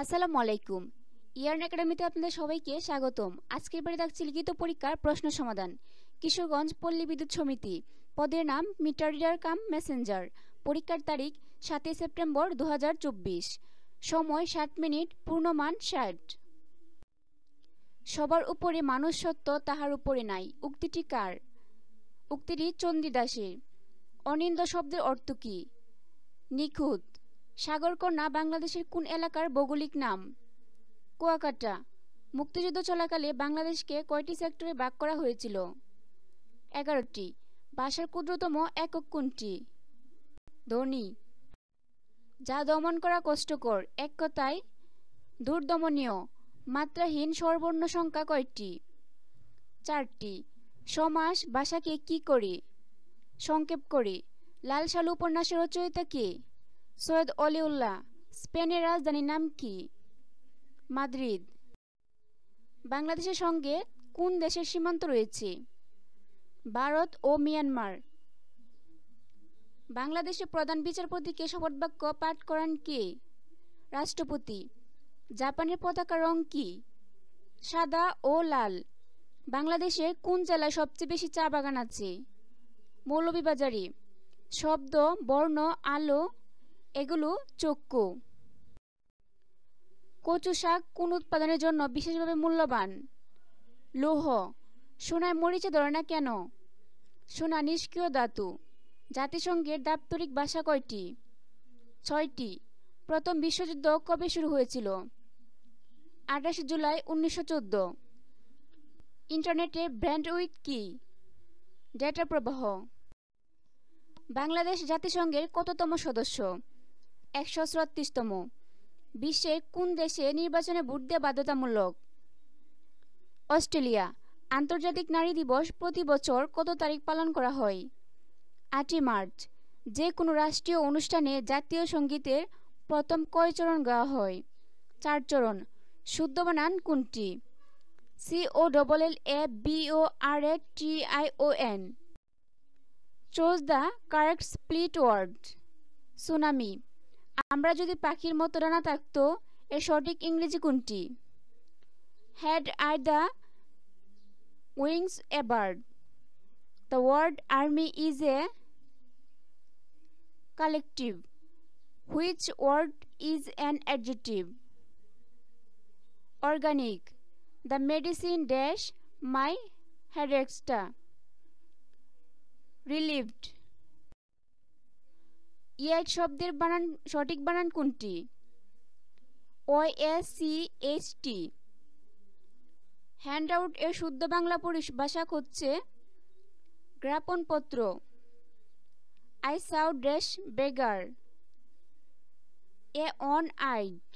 আসসালামু আলাইকুম। ইয়ার্ন একাডেমিতে আপনাদের সবাইকে স্বাগতম। আজকের বারে থাকছে লিখিত পরীক্ষার প্রশ্ন সমাধান। কিশোরগঞ্জ পল্লী বিদ্যুৎ সমিতি, পদের নাম মিটার রিডার কাম মেসেঞ্জার। পরীক্ষার তারিখ 7 সেপ্টেম্বর 2024। সময় 60 মিনিট, পূর্ণমান 60। সবার উপরে মানুষ সত্য, তাহার উপরে নাই। উক্তিটি কার? উক্তিটি চণ্ডীদাসের। অনিন্দ শব্দের অর্থ কী? নিখুঁত। সাগরকন্যা বাংলাদেশের কোন এলাকার ভৌগোলিক নাম? কুয়াকাটা। মুক্তিযুদ্ধ চলাকালে বাংলাদেশকে কয়টি সেক্টরে ভাগ করা হয়েছিল? 11টি। ভাষার ক্ষুদ্রতম একক কোনটি? ধ্বনি। যা দমন করা কষ্টকর, এক কথায় দুর্দমনীয়। মাত্রাহীন স্বরবর্ণ সংখ্যা কয়টি? 4টি। সমাস ভাষাকে কি করে? সংক্ষেপ করে। লাল সালু উপন্যাসের রচয়িতা কে? সৈয়দ অলিউল্লাহ। স্পেনের রাজধানীর নাম কি? মাদ্রিদ। বাংলাদেশের সঙ্গে কোন দেশের সীমান্ত রয়েছে? ভারত ও মিয়ানমার। বাংলাদেশের প্রধান বিচারপতিকে শপথবাক্য পাঠ করান কে? রাষ্ট্রপতি। জাপানের পতাকার রং কি? সাদা ও লাল। বাংলাদেশের কোন জেলায় সবচেয়ে বেশি চা বাগান আছে? মৌলভীবাজারে। শব্দ, বর্ণ, আলো এগুলো চক্ষু। কচু শাক কোন উৎপাদনের জন্য বিশেষভাবে মূল্যবান? লৌহ। সোনায় মরিচা ধরে না কেন? সোনা নিষ্ক্রিয় ধাতু। জাতিসংঘের দাপ্তরিক ভাষা কয়টি? 6টি। প্রথম বিশ্বযুদ্ধ কবে শুরু হয়েছিল? 28 জুলাই 1914। ইন্টারনেটের ব্যান্ডউইথ কি? ডেটা প্রবাহ। বাংলাদেশ জাতিসংঘের কততম সদস্য? 134তম। বিশ্বের কোন দেশে নির্বাচনে ভোট দেওয়া বাধ্যতামূলক? অস্ট্রেলিয়া। আন্তর্জাতিক নারী দিবস প্রতি বছর কত তারিখ পালন করা হয়? 8 মার্চ। যে কোনো রাষ্ট্রীয় অনুষ্ঠানে জাতীয় সঙ্গীতের প্রথম কয় চরণ গাওয়া হয়? 4 চরণ। শুদ্ধ বানান কোনটি? COLLABORATION। Choose the correct split word. Tsunami. আমরা যদি পাখির মতো ডানা থাকতো, এর সঠিক ইংরেজি কোনটি? Had I the wings a bird. The word army is a collective. Which word is an adjective? Organic. The medicine dash my হেডেক্সটা। রিলিভড। ইয়াইট শব্দের সঠিক বানান কোনটি? OACHT। হ্যান্ডআউট এর শুদ্ধ বাংলা পরিভাষা হচ্ছে জ্ঞাপনপত্র। I saw dash beggar, a one-eyed.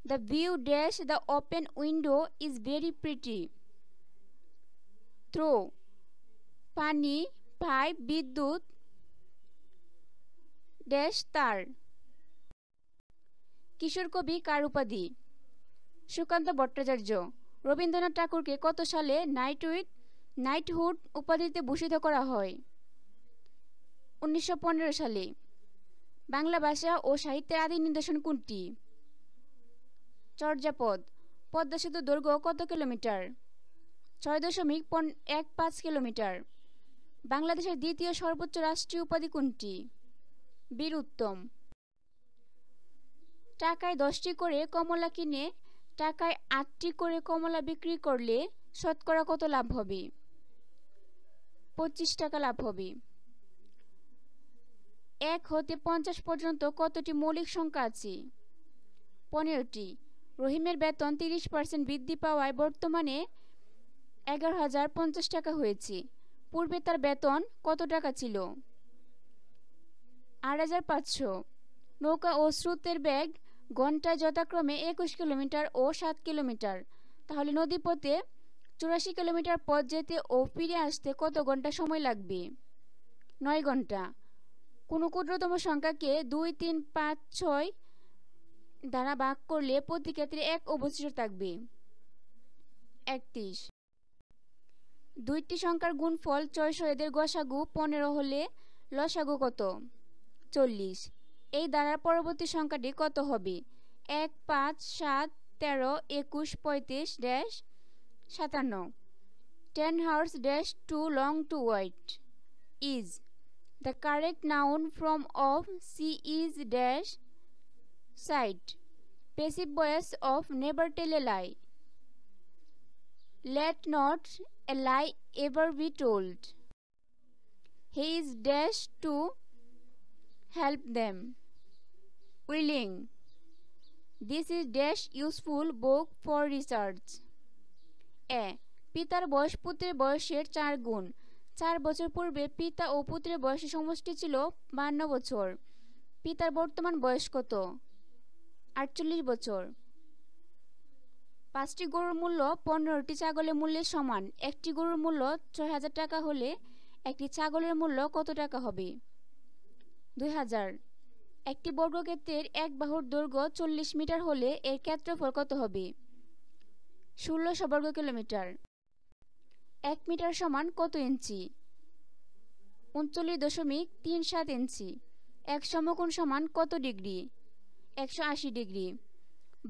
The view dash the open window is very pretty. Throw। পানি, পাইপ, বিদ্যুৎ ড্যাশ তার। কিশোর কবি কার উপাধি? সুকান্ত ভট্টাচার্য। রবীন্দ্রনাথ ঠাকুরকে কত সালে নাইটহুড উপাধিতে ভূষিত করা হয়? 1915 সালে। বাংলা ভাষা ও সাহিত্যের আদি নিদর্শন কোনটি? চর্যাপদ। পদ্মা সেতুর দৈর্ঘ্য কত কিলোমিটার? 6.15 কিলোমিটার। বাংলাদেশের দ্বিতীয় সর্বোচ্চ রাষ্ট্রীয় উপাধি কোনটি? বীর উত্তম। টাকায় 10টি করে কমলা কিনে টাকায় 8টি করে কমলা বিক্রি করলে শতকরা কত লাভ হবে? 25 টাকা লাভ হবে। 1 হতে 50 পর্যন্ত কতটি মৌলিক সংখ্যা আছে? 15টি। রহিমের বেতন 30% বৃদ্ধি পাওয়ায় বর্তমানে 11,050 টাকা হয়েছে। পূর্বে তার বেতন কত টাকা ছিল? 8,500। নৌকা ও স্রোতের বেগ ঘন্টায় যথাক্রমে 21 কিলোমিটার ও 7 কিলোমিটার। তাহলে নদীপথে 84 কিলোমিটার পথ যেতে ও ফিরে আসতে কত ঘন্টা সময় লাগবে? 9 ঘন্টা। কোনো ক্ষুদ্রতম সংখ্যাকে 2, 3, 5, 6 দ্বারা ভাগ করলে প্রতি ক্ষেত্রে 1 অবশিষ্ট থাকবে। 31। দুইটি সংখ্যার গুণফল 600, এদের গসাগু 15 হলে লসাগু কত? 40। এই দ্বারার পরবর্তী সংখ্যাটি কত হবে? 1 5 7 13 21 35 dash 57 10 hours dash too long to wait is the correct noun form of she is dash side passive voice of never tell a lie. Let not a lie ever be told. He is dash to help them. Willing. This is dash useful book for research. A. পিতার বয়স পুত্রের বয়সের 4 গুণ। 4 বছর পূর্বে পিতা ও পুত্রের বয়সের সমষ্টি ছিল 52 বছর। পিতার বর্তমান বয়স কত? 48 বছর। 5টি গরুর মূল্য 15টি ছাগলের মূল্যের সমান। একটি গরুর মূল্য 6000 টাকা হলে একটি ছাগলের মূল্য কত টাকা হবে? 2000। একটি বর্গক্ষেত্রের এক বাহুর দৈর্ঘ্য 40 মিটার হলে এর ক্ষেত্রফল কত হবে? 1600 বর্গ কিলোমিটার। 1 মিটার সমান কত ইঞ্চি? 39.37 ইঞ্চি। এক সমকোণ সমান কত ডিগ্রি? 180 ডিগ্রি।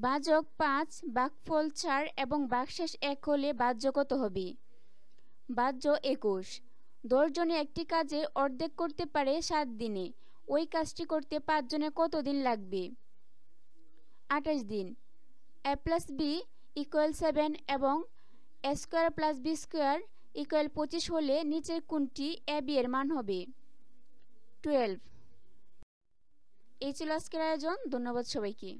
ভাজক 5, ভাগফল 4 এবং ভাগশেষ 1 হলে ভাজ্য কত হবে? ভাজ্য 21। 10 জনে একটি কাজের অর্ধেক করতে পারে 7 দিনে। ওই কাজটি করতে 5 জনের কত দিন লাগবে? 28 দিন। a প্লাস বি ইকুয়াল 7 এবং a square plus B square equal 25 হলে নিচের কোনটি এ বি এর মান হবে? 12। এই ছিল আজকের আয়োজন। ধন্যবাদ সবাইকে।